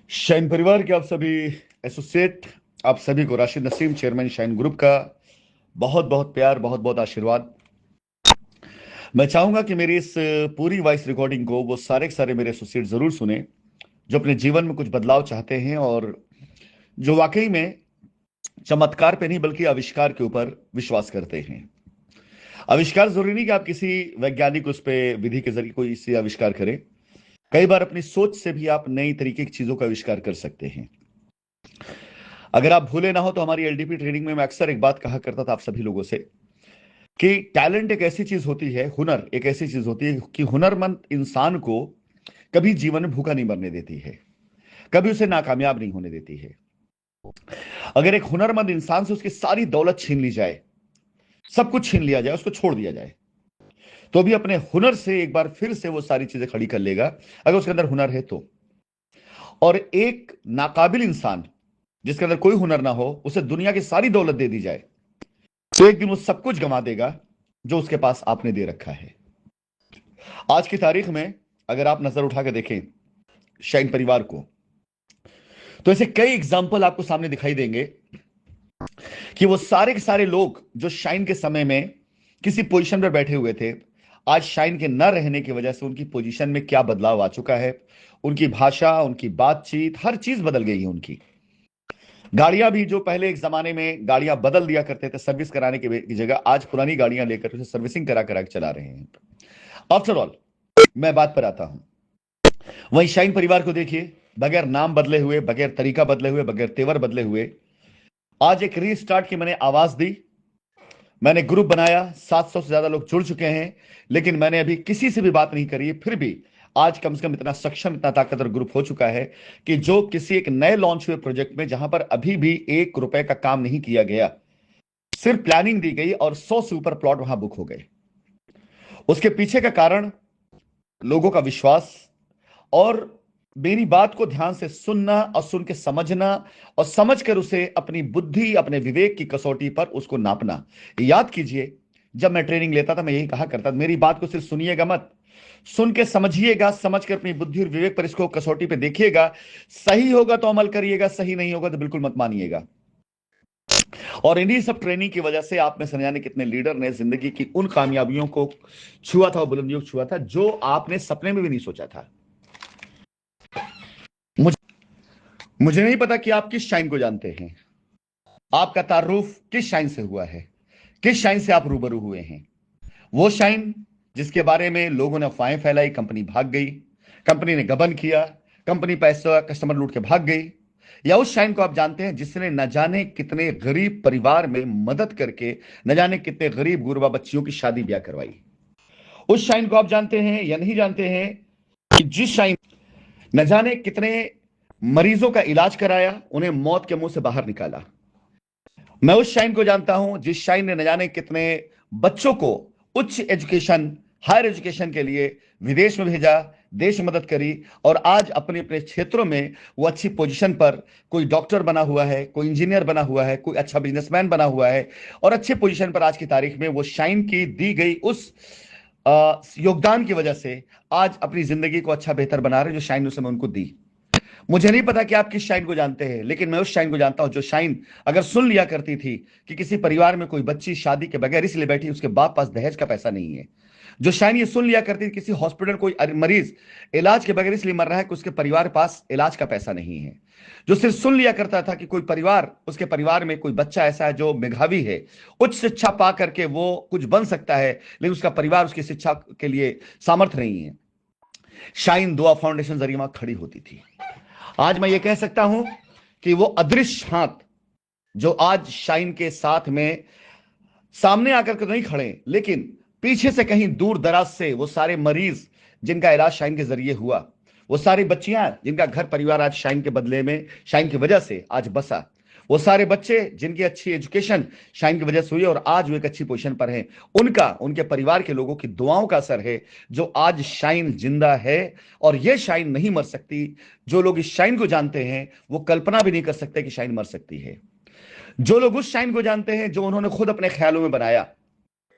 Shine परिवार के आप सभी एसोसिएट, आप सभी को Rashid Naseem, chairman shine group का बहुत बहुत प्यार, बहुत बहुत आशीर्वाद। मैं चाहूंगा कि मेरी इस पूरी वॉइस रिकॉर्डिंग को वो सारे के सारे मेरे एसोसिएट जरूर सुने जो अपने जीवन में कुछ बदलाव चाहते हैं और जो वाकई में चमत्कार पे नहीं बल्कि आविष्कार के ऊपर विश्वास करते हैं। आविष्कार जरूरी नहीं कि आप किसी वैज्ञानिक उस पे विधि के जरिए कोई इसे आविष्कार करें। कई बार अपनी सोच से भी आप नई तरीके की चीजों का आविष्कार कर सकते हैं। अगर आप भूले ना हो तो हमारी एलडीपी ट्रेनिंग में मैं अक्सर एक बात कहा करता था आप सभी लोगों से कि टैलेंट एक ऐसी चीज होती है, हुनर एक ऐसी चीज होती है कि हुनरमंद इंसान को कभी जीवन में भूखा नहीं मरने देती है, कभी उसे नाकामयाब नहीं होने देती है। अगर एक हुनरमंद इंसान से उसकी सारी दौलत छीन ली जाए, सब कुछ छीन लिया जाए, उसको छोड़ दिया जाए, तो भी अपने हुनर से एक बार फिर से वो सारी चीजें खड़ी कर लेगा, अगर उसके अंदर हुनर है तो। और एक नाकाबिल इंसान जिसके अंदर कोई हुनर ना हो, उसे दुनिया की सारी दौलत दे दी जाए, तो एक दिन वो सब कुछ गंवा देगा जो उसके पास आपने दे रखा है। आज की तारीख में अगर आप नजर उठा के देखें शाइन परिवार को, तो ऐसे कई एग्जाम्पल आपको सामने दिखाई देंगे कि वो सारे के सारे लोग जो शाइन के समय में किसी पोजीशन पर बैठे हुए थे, आज शाइन के न रहने की वजह से उनकी पोजीशन में क्या बदलाव आ चुका है। उनकी भाषा, उनकी बातचीत, हर चीज बदल गई है। उनकी गाड़ियां भी, जो पहले एक जमाने में गाड़ियां बदल दिया करते थे सर्विस कराने की जगह, आज पुरानी गाड़ियां लेकर उसे सर्विसिंग करा करा के चला रहे हैं। आफ्टर ऑल, मैं बात पर आता हूं, वहीं शाइन परिवार को देखिए, बगैर नाम बदले हुए, बगैर तरीका बदले हुए, बगैर तेवर बदले हुए, आज एक रीस्टार्ट की मैंने आवाज दी। मैंने ग्रुप बनाया, 700 से ज्यादा लोग जुड़ चुके हैं, लेकिन मैंने अभी किसी से भी बात नहीं करी। फिर भी आज कम से कम इतना सक्षम, इतना ताकतवर ग्रुप हो चुका है कि जो किसी एक नए लॉन्च हुए प्रोजेक्ट में, जहां पर अभी भी 1 रुपए का काम नहीं किया गया, सिर्फ प्लानिंग दी गई और 100 से ऊपर प्लॉट वहां बुक हो गए, उसके पीछे का कारण लोगों का विश्वास और मेरी बात को ध्यान से सुनना और सुन के समझना और समझ कर उसे अपनी बुद्धि, अपने विवेक की कसौटी पर उसको नापना। याद कीजिए, जब मैं ट्रेनिंग लेता था मैं यही कहा करता था, मेरी बात को सिर्फ सुनिएगा मत, सुन के समझिएगा, समझ कर अपनी बुद्धि और विवेक पर इसको कसौटी पे देखिएगा। सही होगा तो अमल करिएगा, सही नहीं होगा तो बिल्कुल मत मानिएगा। और इन्हीं सब ट्रेनिंग की वजह से आप में समझ जाने कितने लीडर ने जिंदगी की उन कामयाबियों को छुआ था और बुलंदियों को छुआ था जो आपने सपने में भी नहीं सोचा था। मुझे मुझे नहीं पता कि आप किस शाइन को जानते हैं, आपका तारुफ किस शाइन से हुआ है, किस शाइन से आप रूबरू हुए हैं। वो शाइन जिसके बारे में लोगों ने अफवाहें फैलाई, कंपनी भाग गई, कंपनी ने गबन किया, कंपनी पैसा कस्टमर लूट के भाग गई। या उस शाइन को आप जानते हैं जिसने न जाने कितने गरीब परिवार में मदद करके न जाने कितने गरीब गुरबा बच्चियों की शादी ब्याह करवाई। उस शाइन को आप जानते हैं या नहीं जानते हैं कि जिस शाइन न जाने कितने मरीजों का इलाज कराया, उन्हें मौत के मुंह से बाहर निकाला। मैं उस शाइन को जानता हूं जिस शाइन ने न जाने कितने बच्चों को उच्च एजुकेशन, हायर एजुकेशन के लिए विदेश में भेजा, देश मदद करी, और आज अपने अपने क्षेत्रों में वो अच्छी पोजीशन पर, कोई डॉक्टर बना हुआ है, कोई इंजीनियर बना हुआ है, कोई अच्छा बिजनेसमैन बना हुआ है, और अच्छे पोजीशन पर आज की तारीख में वो शाइन की दी गई उस योगदान की वजह से आज अपनी जिंदगी को अच्छा बेहतर बना रहे, जो शाइन उस समय उनको दी। मुझे नहीं पता कि आप किस शाइन को जानते हैं, लेकिन मैं उस शाइन को जानता हूं जो शाइन अगर सुन लिया करती थी कि किसी परिवार में कोई बच्ची शादी के बगैर इसलिए बैठी उसके बाप पास दहेज का पैसा नहीं है, जो शाइन ये सुन लिया करती थी किसी हॉस्पिटल कोई मरीज इलाज के बगैर इसलिए मर रहा है कि उसके परिवार पास इलाज का पैसा नहीं है, जो सिर्फ सुन लिया करता था कि कोई परिवार, उसके परिवार में कोई बच्चा ऐसा है जो मेधावी है, उच्च शिक्षा पा करके वो कुछ बन सकता है, लेकिन उसका परिवार उसकी शिक्षा के लिए सामर्थ्य नहीं है, शाइन दुआ फाउंडेशन जरिए वहां खड़ी होती थी। आज मैं ये कह सकता हूं कि वो अदृश्य हाथ जो आज शाइन के साथ में सामने आकर के नहीं खड़े, लेकिन पीछे से कहीं दूर दराज से वो सारे मरीज जिनका इलाज शाइन के जरिए हुआ, वो सारी बच्चियां जिनका घर परिवार आज शाइन के बदले में, शाइन की वजह से आज बसा, वो सारे बच्चे जिनकी अच्छी एजुकेशन शाइन की वजह से हुई और आज वो एक अच्छी पोजीशन पर हैं, उनका, उनके परिवार के लोगों की दुआओं का असर है जो आज शाइन जिंदा है। और ये शाइन नहीं मर सकती। जो लोग इस शाइन को जानते हैं वो कल्पना भी नहीं कर सकते कि शाइन मर सकती है। जो लोग उस शाइन को जानते हैं जो उन्होंने खुद अपने ख्यालों में बनाया,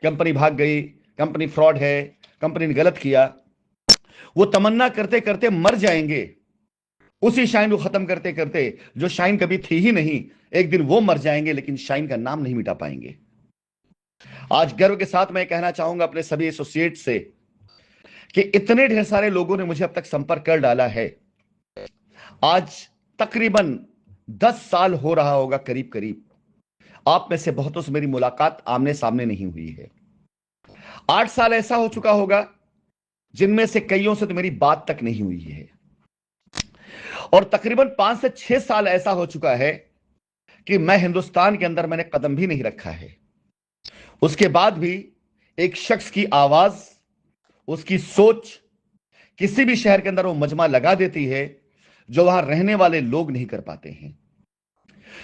कंपनी भाग गई, कंपनी फ्रॉड है, कंपनी ने गलत किया, वो तमन्ना करते करते मर जाएंगे, उसी शाइन को खत्म करते करते, जो शाइन कभी थी ही नहीं, एक दिन वो मर जाएंगे लेकिन शाइन का नाम नहीं मिटा पाएंगे। आज गर्व के साथ मैं कहना चाहूंगा अपने सभी एसोसिएट से कि इतने ढेर सारे लोगों ने मुझे अब तक संपर्क कर डाला है। आज तकरीबन 10 साल हो रहा होगा करीब करीब। आप में से बहुतों से मेरी मुलाकात आमने सामने नहीं हुई है। 8 साल ऐसा हो चुका होगा जिनमें से कईयों से तो मेरी बात तक नहीं हुई है। और तकरीबन 5 से 6 साल ऐसा हो चुका है कि मैं हिंदुस्तान के अंदर मैंने कदम भी नहीं रखा है। उसके बाद भी एक शख्स की आवाज, उसकी सोच किसी भी शहर के अंदर वो मजमा लगा देती है जो वहां रहने वाले लोग नहीं कर पाते हैं।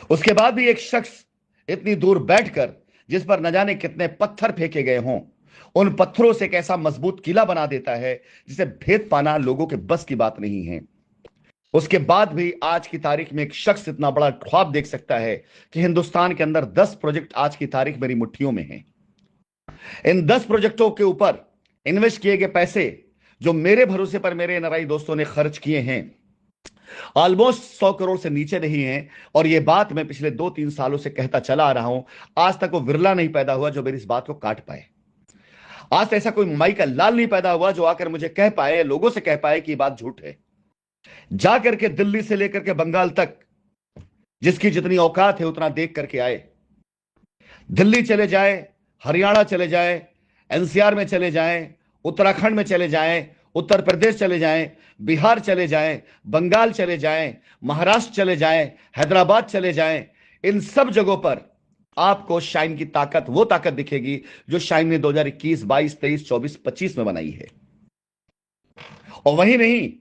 उसके बाद भी एक शख्स इतनी दूर बैठकर, जिस पर न जाने कितने पत्थर फेंके गए हों, उन पत्थरों से एक ऐसा मजबूत किला बना देता है जिसे भेद पाना लोगों के बस की बात नहीं है। उसके बाद भी आज की तारीख में एक शख्स इतना बड़ा ख्वाब देख सकता है कि हिंदुस्तान के अंदर 10 प्रोजेक्ट आज की तारीख मेरी मुट्ठियों में हैं। इन 10 प्रोजेक्टों के ऊपर इन्वेस्ट किए गए पैसे जो मेरे भरोसे पर मेरे एनआरआई दोस्तों ने खर्च किए हैं, ऑलमोस्ट 100 करोड़ से नीचे नहीं है। और यह बात मैं पिछले 2-3 सालों से कहता चला आ रहा हूं। आज तक वो विरला नहीं पैदा हुआ जो मेरी इस बात को काट पाए। आज तक ऐसा कोई माई का लाल नहीं पैदा हुआ जो आकर मुझे कह पाए, लोगों से कह पाए कि ये बात झूठ है। जाकर के दिल्ली से लेकर के बंगाल तक जिसकी जितनी औकात है उतना देख करके आए। दिल्ली चले जाए, हरियाणा चले जाए, एनसीआर में चले जाएं, उत्तराखंड में चले जाएं, उत्तर प्रदेश चले जाएं, बिहार चले जाएं, बंगाल चले जाएं, महाराष्ट्र चले जाएं, हैदराबाद चले जाएं। इन सब जगहों पर आपको शाइन की ताकत, वो ताकत दिखेगी जो शाइन ने 2021, 22, 23, 24, 25 में बनाई है। और वही नहीं,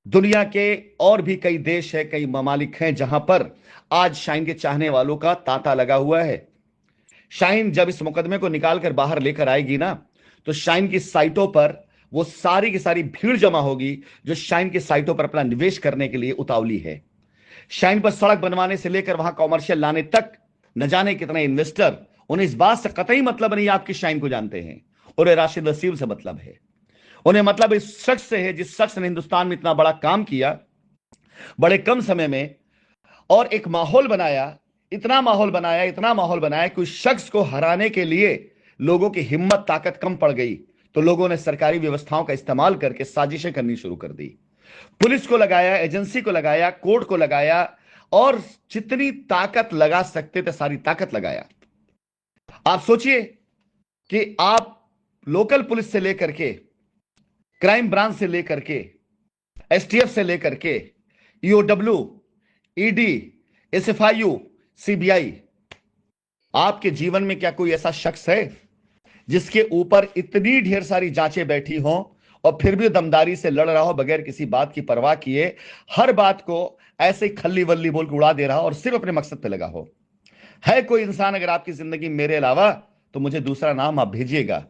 दुनिया के और भी कई देश है, कई ममालिक हैं जहां पर आज शाइन के चाहने वालों का तांता लगा हुआ है। शाइन जब इस मुकदमे को निकालकर बाहर लेकर आएगी ना, तो शाइन की साइटों पर वो सारी की सारी भीड़ जमा होगी जो शाइन की साइटों पर अपना निवेश करने के लिए उतावली है। शाइन पर सड़क बनवाने से लेकर वहां कॉमर्शियल लाने तक न जाने कितने इन्वेस्टर, उन्हें इस बात से कतई मतलब नहीं आपकी शाइन को जानते हैं। उन्हें राशिद नसीम से मतलब है, उन्हें मतलब इस शख्स से है जिस शख्स ने हिंदुस्तान में इतना बड़ा काम किया बड़े कम समय में, और एक माहौल बनाया, इतना माहौल बनाया, इतना माहौल बनाया कि उस शख्स को हराने के लिए लोगों की हिम्मत ताकत कम पड़ गई तो लोगों ने सरकारी व्यवस्थाओं का इस्तेमाल करके साजिशें करनी शुरू कर दी। पुलिस को लगाया, एजेंसी को लगाया, कोर्ट को लगाया, और जितनी ताकत लगा सकते थे सारी ताकत लगाया। आप सोचिए कि आप लोकल पुलिस से लेकर के, क्राइम ब्रांच से लेकर के, एसटीएफ से लेकर के, ईओडब्ल्यू, ईडी, एसएफआईयू, सीबीआई, आपके जीवन में क्या कोई ऐसा शख्स है जिसके ऊपर इतनी ढेर सारी जांचें बैठी हों और फिर भी दमदारी से लड़ रहा हो, बगैर किसी बात की परवाह किए, हर बात को ऐसे खल्ली वल्ली बोल के उड़ा दे रहा हो और सिर्फ अपने मकसद पे लगा हो? है कोई इंसान अगर आपकी जिंदगी मेरे अलावा, तो मुझे दूसरा नाम आप भेजिएगा,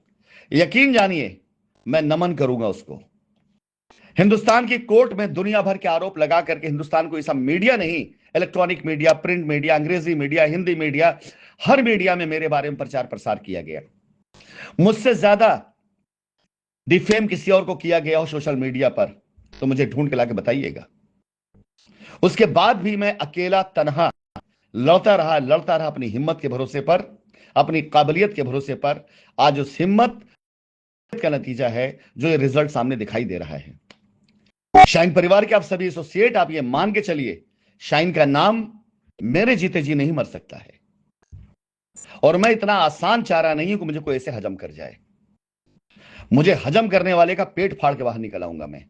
यकीन जानिए मैं नमन करूंगा उसको। हिंदुस्तान की कोर्ट में दुनिया भर के आरोप लगा करके हिंदुस्तान को ऐसा मीडिया नहीं, इलेक्ट्रॉनिक मीडिया, प्रिंट मीडिया, अंग्रेजी मीडिया, हिंदी मीडिया, हर मीडिया में मेरे बारे में प्रचार प्रसार किया गया। मुझसे ज्यादा डिफेम किसी और को किया गया हो सोशल मीडिया पर तो मुझे ढूंढ के लाके बताइएगा। उसके बाद भी मैं अकेला तनहा लड़ता रहा अपनी हिम्मत के भरोसे पर, अपनी काबिलियत के भरोसे पर। आज उस हिम्मत का नतीजा है जो ये रिजल्ट सामने दिखाई दे रहा है। शाइन परिवार के आप सभी एसोसिएट, आप ये मान के चलिए, शाइन का नाम मेरे जीते जी नहीं मर सकता है। और मैं इतना आसान चारा नहीं हूं कि मुझे कोई ऐसे हजम कर जाए। मुझे हजम करने वाले का पेट फाड़ के बाहर निकल आऊंगा मैं।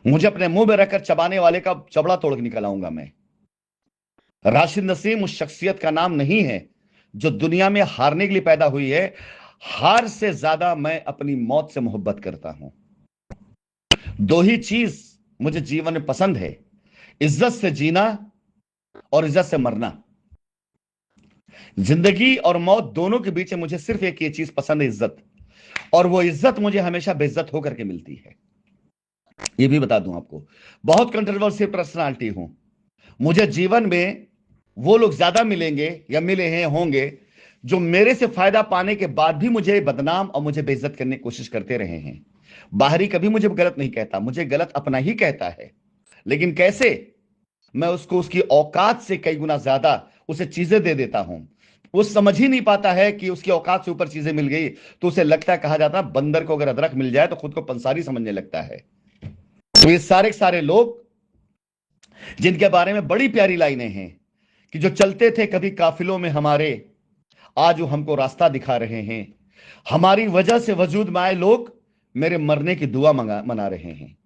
मुझे अपने मुंह में रखकर चबाने वाले का चबड़ा तोड़ के निकल आऊंगा मैं। राशिद नसीम उस शख्सियत का नाम नहीं है जो दुनिया में हारने के लिए पैदा हुई है। हार से ज्यादा मैं अपनी मौत से मोहब्बत करता हूं। दो ही चीज मुझे जीवन में पसंद है, इज्जत से जीना और इज्जत से मरना। जिंदगी और मौत दोनों के बीच मुझे सिर्फ एक ये चीज पसंद है, इज्जत। और वो इज्जत मुझे हमेशा बेइज्जत होकर के मिलती है। ये भी बता दूं आपको, बहुत कंट्रोवर्शियल पर्सनालिटी हूं। मुझे जीवन में वो लोग ज्यादा मिलेंगे या मिले हैं होंगे जो मेरे से फायदा पाने के बाद भी मुझे बदनाम और मुझे बेइज्जत करने की कोशिश करते रहे हैं। बाहरी कभी मुझे गलत नहीं कहता, मुझे गलत अपना ही कहता है। लेकिन कैसे? मैं उसको उसकी औकात से कई गुना ज्यादा उसे चीजें दे देता हूं। वो समझ ही नहीं पाता है कि उसकी औकात से ऊपर चीजें मिल गई, तो उसे लगता है, कहा जाता है बंदर को अगर अदरक मिल जाए तो खुद को पंसारी समझने लगता है। तो ये सारे सारे लोग जिनके बारे में बड़ी प्यारी लाइनें हैं कि जो चलते थे कभी काफिलों में हमारे, आज वो हमको रास्ता दिखा रहे हैं। हमारी वजह से वजूद में आए लोग मेरे मरने की दुआ मना रहे हैं।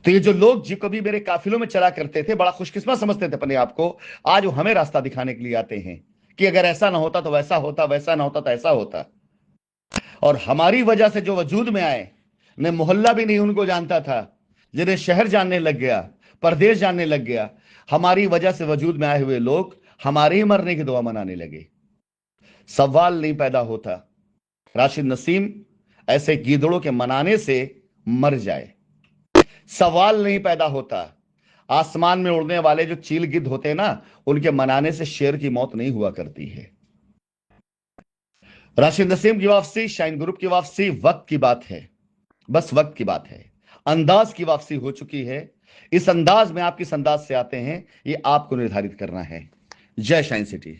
तो ये जो लोग जो कभी मेरे काफिलों में चला करते थे, बड़ा खुशकिस्मत समझते थे अपने आप को, आज वो हमें रास्ता दिखाने के लिए आते हैं कि अगर ऐसा ना होता तो वैसा होता, वैसा ना होता तो ऐसा होता। और हमारी वजह से जो वजूद में आए, ने मोहल्ला भी नहीं उनको जानता था, जिन्हें शहर जानने लग गया, परदेश जानने लग गया, हमारी वजह से वजूद में आए हुए लोग हमारे ही मरने की दुआ मनाने लगे। सवाल नहीं पैदा होता राशिद नसीम ऐसे गीदड़ों के मनाने से मर जाए। सवाल नहीं पैदा होता आसमान में उड़ने वाले जो चील गिद्ध होते हैं ना, उनके मनाने से शेर की मौत नहीं हुआ करती है। राशिद नसीम की वापसी, शाइन ग्रुप की वापसी वक्त की बात है, बस वक्त की बात है। अंदाज की वापसी हो चुकी है। इस अंदाज में आप किस अंदाज से आते हैं, ये आपको निर्धारित करना है। जय शाइन सिटी।